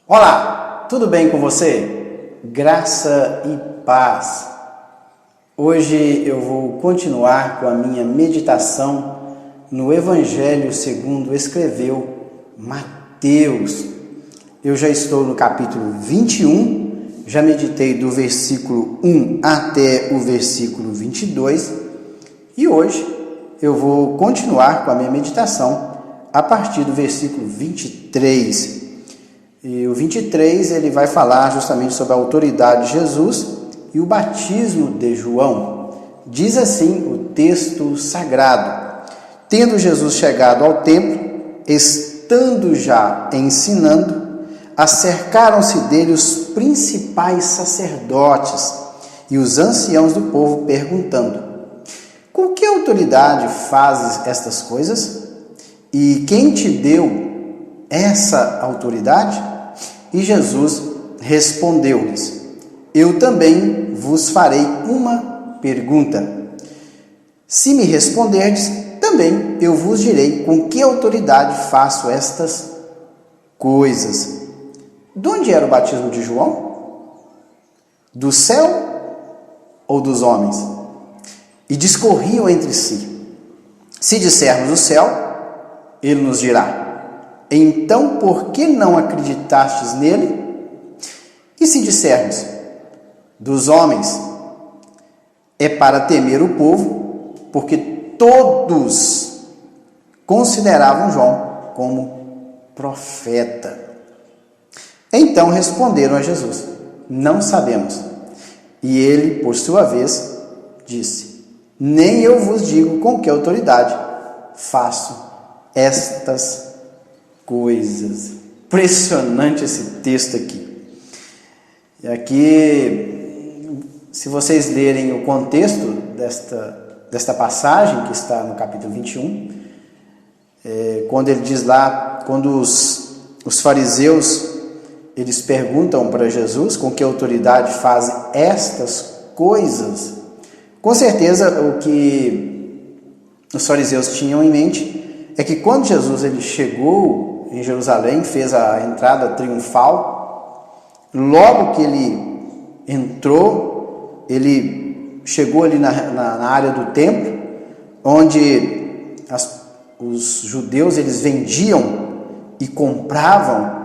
Olá, tudo bem com você? Graça e paz. Hoje eu vou continuar com a minha meditação no Evangelho segundo escreveu Mateus. Eu já estou no capítulo 21, já meditei do versículo 1 até o versículo 22 e hoje eu vou continuar com a minha meditação a partir do versículo 23. E o 23 ele vai falar justamente sobre a autoridade de Jesus e o batismo de João. Diz assim o texto sagrado: tendo Jesus chegado ao templo, estando já ensinando, acercaram-se dele os principais sacerdotes e os anciãos do povo, perguntando: com que autoridade fazes estas coisas? E quem te deu essa autoridade? E Jesus respondeu-lhes: eu também vos farei uma pergunta. Se me responderdes, também eu vos direi com que autoridade faço estas coisas. De onde era o batismo de João? Do céu ou dos homens? E discorriam entre si: se dissermos do céu, ele nos dirá: então por que não acreditastes nele? E se dissermos dos homens, é para temer o povo, porque todos consideravam João como profeta. Então responderam a Jesus: não sabemos. E ele, por sua vez, disse: nem eu vos digo com que autoridade faço estas coisas. Impressionante esse texto aqui. E aqui, se vocês lerem o contexto desta passagem que está no capítulo 21, quando ele diz lá, quando os fariseus eles perguntam para Jesus com que autoridade fazem estas coisas, com certeza o que os fariseus tinham em mente é que quando Jesus ele chegou em Jerusalém, fez a entrada triunfal, logo que ele entrou, ele chegou ali na área do templo, onde os judeus eles vendiam e compravam.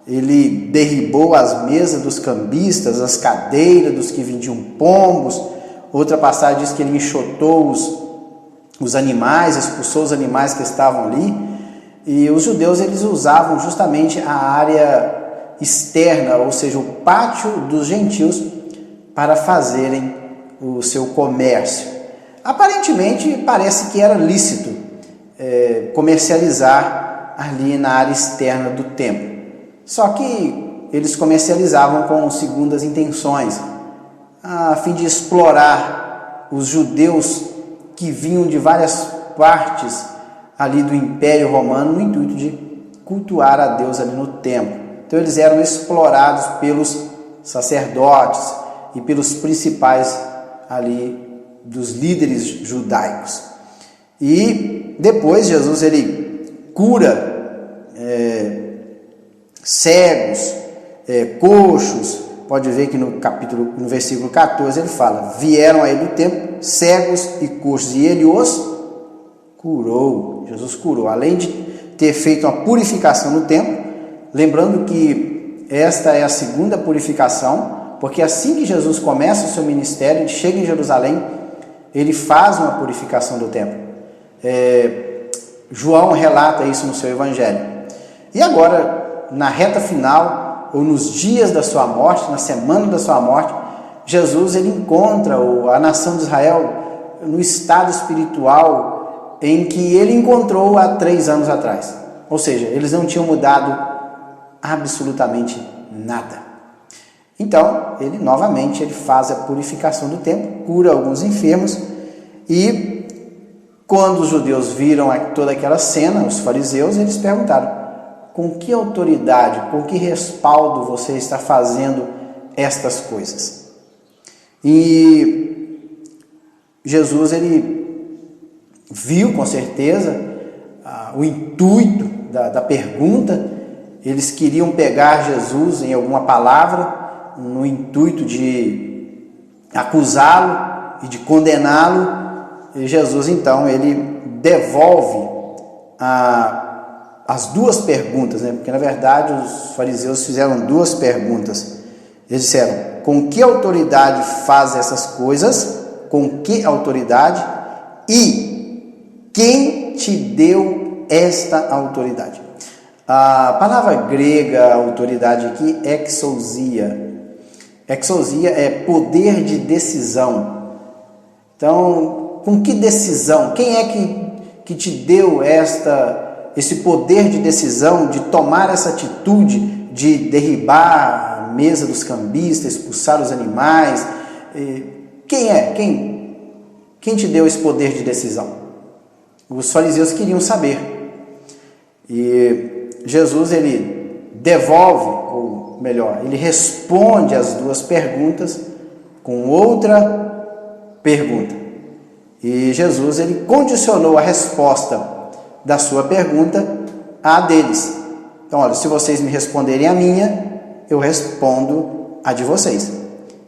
Ele derribou as mesas dos cambistas, as cadeiras dos que vendiam pombos. Outra passagem diz que ele enxotou os animais, expulsou os animais que estavam ali. E os judeus eles usavam justamente a área externa, ou seja, o pátio dos gentios, para fazerem o seu comércio. Aparentemente parece que era lícito comercializar ali na área externa do templo. Só que eles comercializavam com segundas intenções, a fim de explorar os judeus que vinham de várias partes ali do Império Romano, no intuito de cultuar a Deus ali no templo. Então eles eram explorados pelos sacerdotes e pelos principais ali dos líderes judaicos. E depois Jesus ele cura cegos, coxos. Pode ver que no versículo 14 ele fala: vieram a ele no templo cegos e coxos, e ele os curou. Jesus curou, além de ter feito uma purificação no templo, lembrando que esta é a segunda purificação, porque assim que Jesus começa o seu ministério, ele chega em Jerusalém, ele faz uma purificação do templo. João relata isso no seu evangelho. E agora, na reta final, ou nos dias da sua morte, na semana da sua morte, Jesus ele encontra a nação de Israel no estado espiritual em que ele encontrou há 3 anos atrás. Ou seja, eles não tinham mudado absolutamente nada. Então, ele novamente faz a purificação do templo, cura alguns enfermos e Quando os judeus viram toda aquela cena, os fariseus, eles perguntaram: com que autoridade, com que respaldo você está fazendo estas coisas? E Jesus, ele viu com certeza o intuito da pergunta. Eles queriam pegar Jesus em alguma palavra, no intuito de acusá-lo e de condená-lo. E Jesus, então, ele devolve as duas perguntas, né? Porque, na verdade, os fariseus fizeram duas perguntas. Eles disseram: com que autoridade faz essas coisas? Com que autoridade? E quem te deu esta autoridade? A palavra grega, autoridade aqui, exousia. Exousia é poder de decisão. Então, com que decisão? Quem é que te deu esse poder de decisão, de tomar essa atitude, de derribar a mesa dos cambistas, expulsar os animais? Quem é? Quem te deu esse poder de decisão? Os fariseus queriam saber. E Jesus, ele devolve, ou melhor, ele responde as duas perguntas com outra pergunta. E Jesus, ele condicionou a resposta da sua pergunta à deles. Então, olha, se vocês me responderem a minha, eu respondo a de vocês.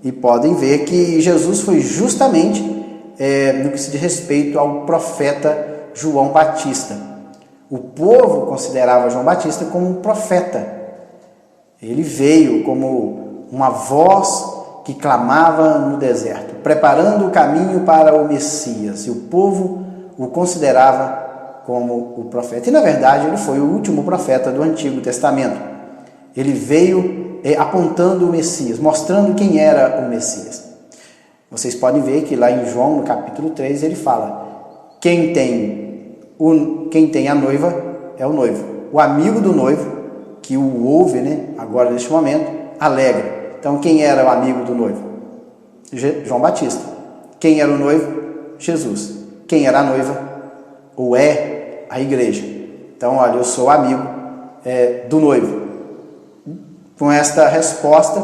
E podem ver que Jesus foi justamente no que se diz respeito ao profeta João Batista. O povo considerava João Batista como um profeta. Ele veio como uma voz que clamava no deserto, preparando o caminho para o Messias. E o povo o considerava como o profeta. E, na verdade, ele foi o último profeta do Antigo Testamento. Ele veio apontando o Messias, mostrando quem era o Messias. Vocês podem ver que lá em João, no capítulo 3, ele fala: quem tem a noiva é o noivo. O amigo do noivo, que o ouve, né, agora neste momento, alegra. Então, quem era o amigo do noivo? João Batista. Quem era o noivo? Jesus. Quem era a noiva? Ou é a igreja. Então, olha, eu sou amigo do noivo. Com esta resposta,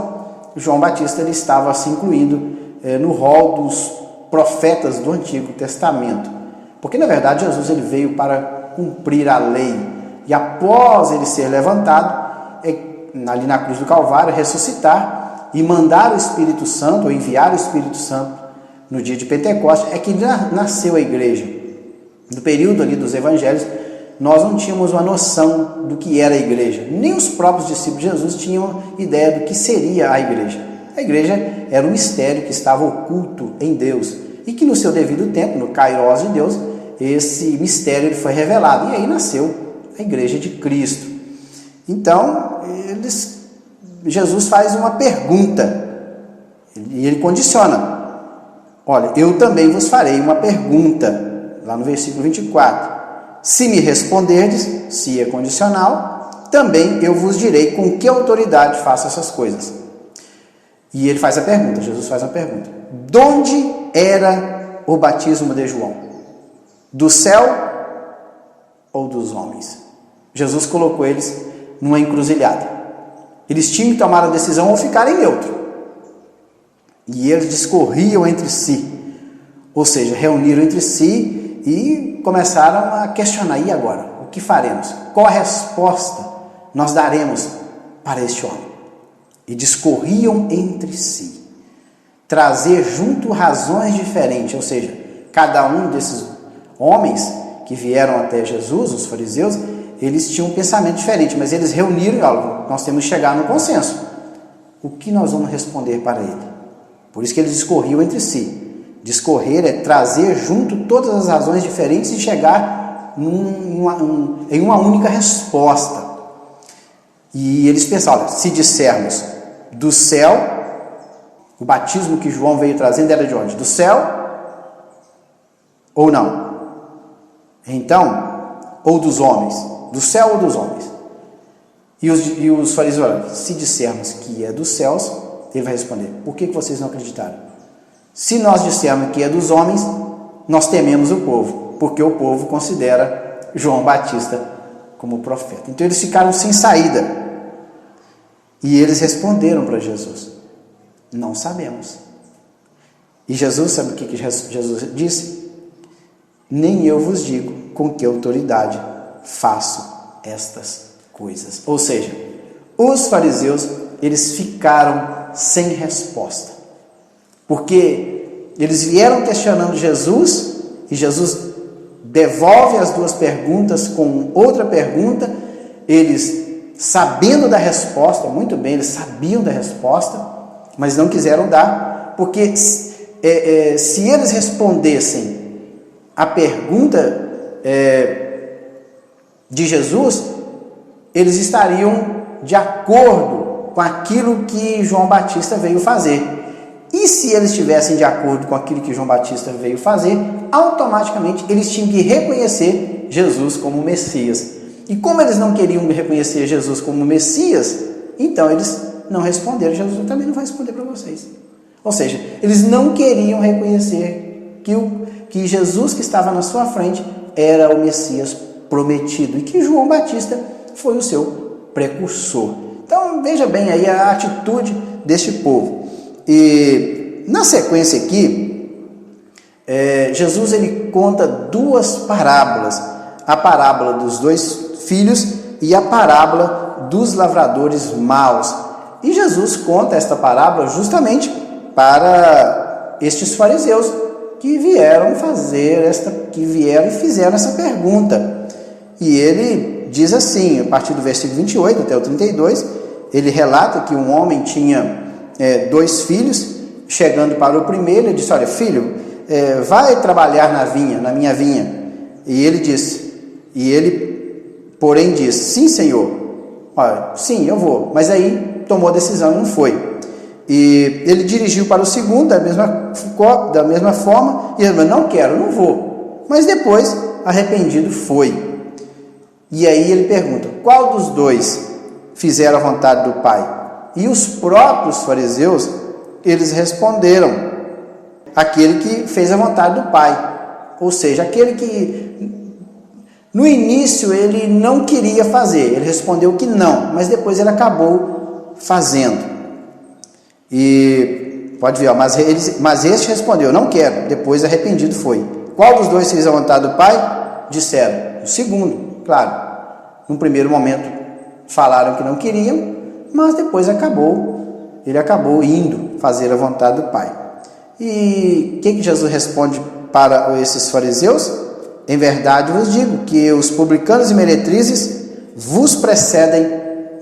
João Batista ele estava se incluindo no rol dos profetas do Antigo Testamento. Porque, na verdade, Jesus ele veio para cumprir a lei. E após ele ser levantado, ali na cruz do Calvário, ressuscitar e mandar o Espírito Santo, ou enviar o Espírito Santo no dia de Pentecostes, é que nasceu a igreja. No período ali dos evangelhos, nós não tínhamos uma noção do que era a igreja. Nem os próprios discípulos de Jesus tinham ideia do que seria a igreja. A igreja era um mistério que estava oculto em Deus e que no seu devido tempo, no Kairos de Deus, esse mistério ele foi revelado. E aí nasceu a igreja de Cristo. Então, Jesus faz uma pergunta e ele condiciona: olha, eu também vos farei uma pergunta, lá no versículo 24. Se me responderdes, se é condicional, também eu vos direi com que autoridade faço essas coisas. E ele faz a pergunta, Jesus faz uma pergunta: de onde era o batismo de João? Do céu ou dos homens? Jesus colocou eles numa encruzilhada. Eles tinham que tomar a decisão ou ficarem neutros. E eles discorriam entre si. Ou seja, reuniram entre si e começaram a questionar: e agora? O que faremos? Qual a resposta nós daremos para este homem? E discorriam entre si. Trazer junto razões diferentes. Ou seja, cada um desses homens que vieram até Jesus, os fariseus, eles tinham um pensamento diferente, mas eles reuniram e falaram: nós temos que chegar no consenso. O que nós vamos responder para ele? Por isso que eles discorriam entre si. Discorrer é trazer junto todas as razões diferentes e chegar em uma única resposta. E eles pensavam: se dissermos do céu, o batismo que João veio trazendo era de onde? Do céu ou não? Então, ou dos homens? Do céu ou dos homens? E os fariseus falaram: se dissermos que é dos céus, ele vai responder: por que vocês não acreditaram? Se nós dissermos que é dos homens, nós tememos o povo. porque o povo considera João Batista como profeta. Então eles ficaram sem saída. E eles responderam para Jesus: não sabemos. E Jesus, sabe o que Jesus disse? Nem eu vos digo com que autoridade faço estas coisas. Ou seja, os fariseus, eles ficaram sem resposta. Porque eles vieram questionando Jesus, e Jesus devolve as duas perguntas com outra pergunta. Eles, sabendo da resposta, muito bem, eles sabiam da resposta, mas não quiseram dar, porque se eles respondessem a pergunta de Jesus, eles estariam de acordo com aquilo que João Batista veio fazer. E se eles estivessem de acordo com aquilo que João Batista veio fazer, automaticamente eles tinham que reconhecer Jesus como Messias. E como eles não queriam reconhecer Jesus como Messias, então eles não responderam. Jesus também não vai responder para vocês. Ou seja, eles não queriam reconhecer que Jesus que estava na sua frente era o Messias prometido e que João Batista foi o seu precursor. Então veja bem aí a atitude deste povo. E na sequência aqui, Jesus ele conta duas parábolas: a parábola dos dois filhos e a parábola dos lavradores maus. E Jesus conta esta parábola justamente para estes fariseus que vieram e fizeram essa pergunta. E ele diz assim, a partir do versículo 28 até o 32, ele relata que um homem tinha dois filhos. Chegando para o primeiro, ele disse: olha, filho, vai trabalhar na minha vinha. E ele, porém, disse: sim, senhor. Olha, sim, eu vou. Mas aí tomou a decisão e não foi. E ele dirigiu para o segundo da mesma forma, e ele falou: não quero, não vou. Mas depois, arrependido, foi. E aí ele pergunta: qual dos dois fizeram a vontade do Pai? E os próprios fariseus, eles responderam: aquele que fez a vontade do Pai. Ou seja, aquele que no início ele não queria fazer, ele respondeu que não, mas depois ele acabou fazendo. E pode ver, mas este respondeu: não quero, depois arrependido foi. Qual dos dois fez a vontade do Pai? Disseram: o segundo. Claro, no primeiro momento falaram que não queriam, mas depois ele acabou indo fazer a vontade do Pai. E o que Jesus responde para esses fariseus? Em verdade vos digo que os publicanos e meretrizes vos precedem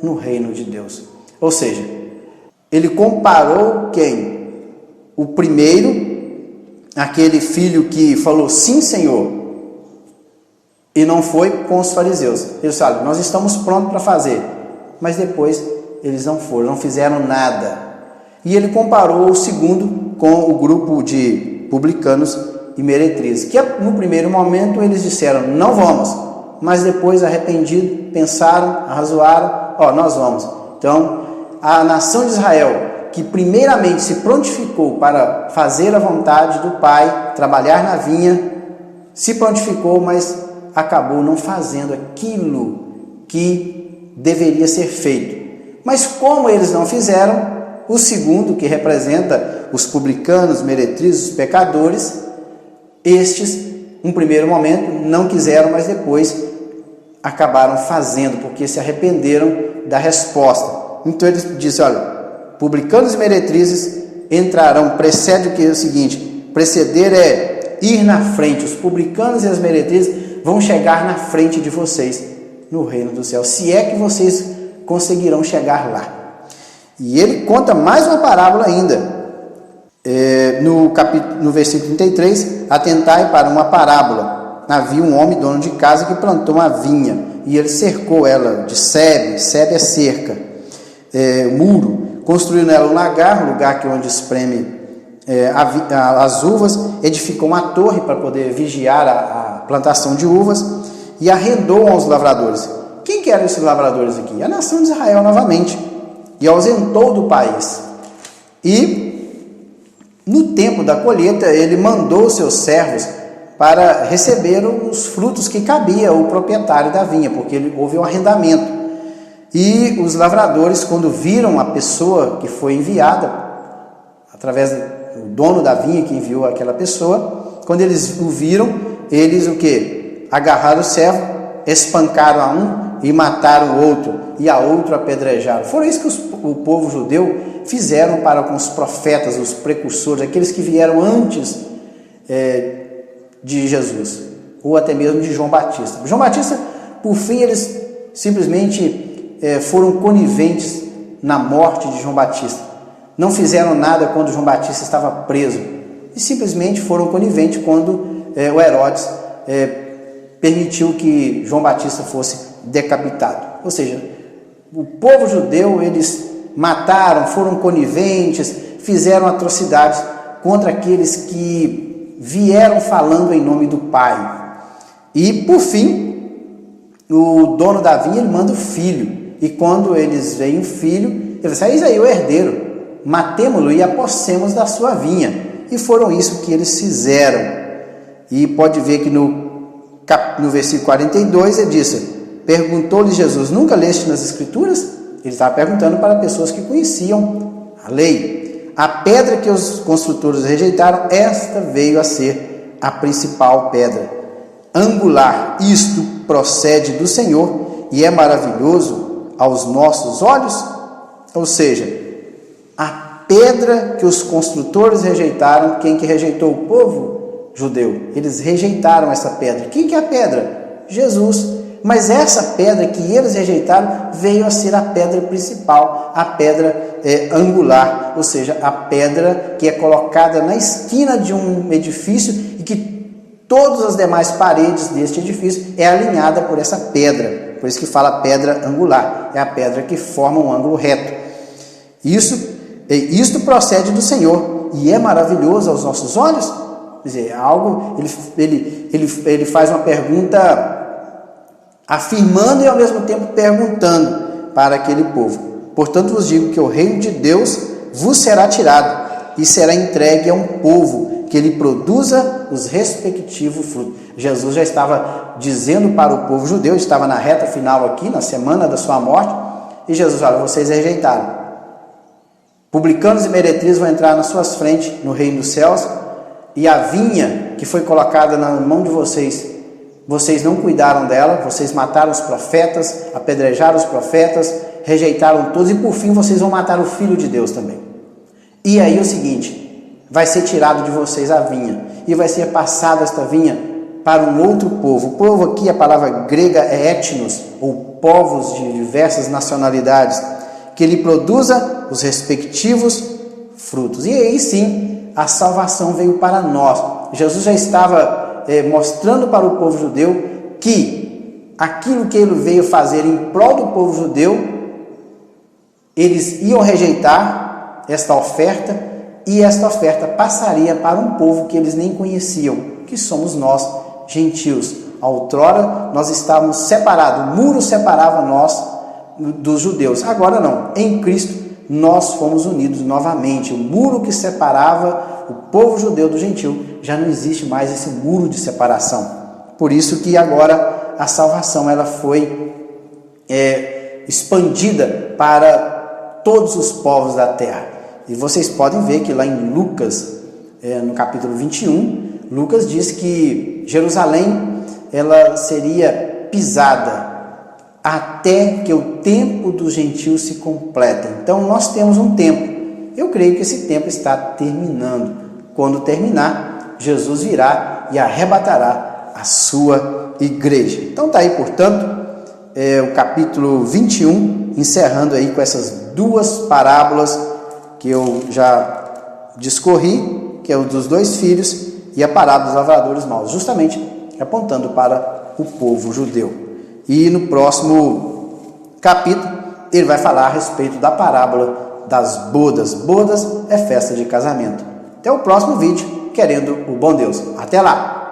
no reino de Deus. Ou seja, ele comparou quem? O primeiro, aquele filho que falou sim, Senhor, e não foi, com os fariseus. Eles falaram: nós estamos prontos para fazer, mas depois eles não foram, não fizeram nada. E ele comparou o segundo com o grupo de publicanos e meretrizes, que no primeiro momento eles disseram: não vamos, mas depois, arrependidos, pensaram, arrazoaram: nós vamos. Então, a nação de Israel, que primeiramente se prontificou para fazer a vontade do Pai, trabalhar na vinha, se prontificou, mas acabou não fazendo aquilo que deveria ser feito. Mas como eles não fizeram, o segundo, que representa os publicanos, meretrizes, os pecadores, estes, no primeiro momento, não quiseram, mas depois acabaram fazendo, porque se arrependeram da resposta. Então ele disse: olha, publicanos e meretrizes entrarão, precede o que é o seguinte: preceder é ir na frente. Os publicanos e as meretrizes vão chegar na frente de vocês no reino do céu, se é que vocês conseguirão chegar lá. E ele conta mais uma parábola ainda, no versículo 33, atentai para uma parábola. Havia um homem dono de casa que plantou uma vinha, e ele cercou ela de sebe é cerca, muro, construiu nela um lugar que onde espreme as uvas, edificou uma torre para poder vigiar a plantação de uvas, e arrendou aos lavradores. Quem que eram esses lavradores aqui? A nação de Israel novamente. E ausentou do país. E no tempo da colheita ele mandou seus servos para receber os frutos que cabia ao proprietário da vinha, porque houve um arrendamento. E os lavradores, quando viram a pessoa que foi enviada, através do dono da vinha que enviou aquela pessoa, quando eles o viram, eles o quê? Agarraram o servo, espancaram a um e mataram o outro, e a outro apedrejaram. Foi isso que o povo judeu fizeram para com os profetas, os precursores, aqueles que vieram antes de Jesus, ou até mesmo de João Batista. João Batista, por fim, eles simplesmente foram coniventes na morte de João Batista. Não fizeram nada quando João Batista estava preso, e simplesmente foram coniventes quando o Herodes permitiu que João Batista fosse decapitado. Ou seja, o povo judeu, eles mataram, foram coniventes, fizeram atrocidades contra aqueles que vieram falando em nome do Pai. E, por fim, o dono da vinha, ele manda o filho. E quando eles veem o filho, ele diz: eis aí o herdeiro, matemo-lo e apossemos da sua vinha. E foram isso que eles fizeram. E pode ver que no versículo 42 ele disse: perguntou-lhe Jesus: nunca leste nas Escrituras? Ele estava perguntando para pessoas que conheciam a lei. A pedra que os construtores rejeitaram, esta veio a ser a principal pedra angular. Isto procede do Senhor e é maravilhoso aos nossos olhos. Ou seja, a pedra que os construtores rejeitaram, quem que rejeitou? O povo judeu. Eles rejeitaram essa pedra. Quem que é a pedra? Jesus. Mas essa pedra que eles rejeitaram veio a ser a pedra principal, a pedra angular, ou seja, a pedra que é colocada na esquina de um edifício e que todas as demais paredes deste edifício é alinhada por essa pedra. Por isso que fala pedra angular, é a pedra que forma um ângulo reto. Isto procede do Senhor e é maravilhoso aos nossos olhos. Quer dizer, algo, ele faz uma pergunta afirmando e ao mesmo tempo perguntando para aquele povo. Portanto vos digo que o reino de Deus vos será tirado e será entregue a um povo que lhe produza os respectivos frutos. Jesus já estava dizendo para o povo judeu, estava na reta final aqui, na semana da sua morte, e Jesus fala: vocês rejeitaram. Publicanos e meretrizes vão entrar nas suas frentes no reino dos céus, e a vinha que foi colocada na mão de vocês, vocês não cuidaram dela, vocês mataram os profetas, apedrejaram os profetas, rejeitaram todos, e por fim vocês vão matar o Filho de Deus também. E aí é o seguinte: vai ser tirado de vocês a vinha, e vai ser passada esta vinha para um outro povo. O povo aqui, a palavra grega é etnos, ou povos de diversas nacionalidades, que lhe produza os respectivos frutos. E aí sim, a salvação veio para nós. Jesus já estava mostrando para o povo judeu que aquilo que ele veio fazer em prol do povo judeu, eles iam rejeitar esta oferta, e esta oferta passaria para um povo que eles nem conheciam, que somos nós, gentios. Outrora nós estávamos separados, o muro separava nós dos judeus. Agora não, em Cristo nós fomos unidos novamente. O muro que separava o povo judeu do gentil, já não existe mais esse muro de separação. Por isso que agora a salvação ela foi expandida para todos os povos da terra. E vocês podem ver que lá em Lucas, no capítulo 21, Lucas diz que Jerusalém ela seria pisada até que o tempo dos gentios se complete. Então nós temos um tempo. Eu creio que esse tempo está terminando. Quando terminar, Jesus virá e arrebatará a sua igreja. Então está aí, portanto, o capítulo 21, encerrando aí com essas duas parábolas que eu já discorri, que é o dos dois filhos e a parábola dos lavradores maus, justamente apontando para o povo judeu. E no próximo capítulo, ele vai falar a respeito da parábola das bodas. Bodas é festa de casamento. Até o próximo vídeo, querendo o bom Deus. Até lá!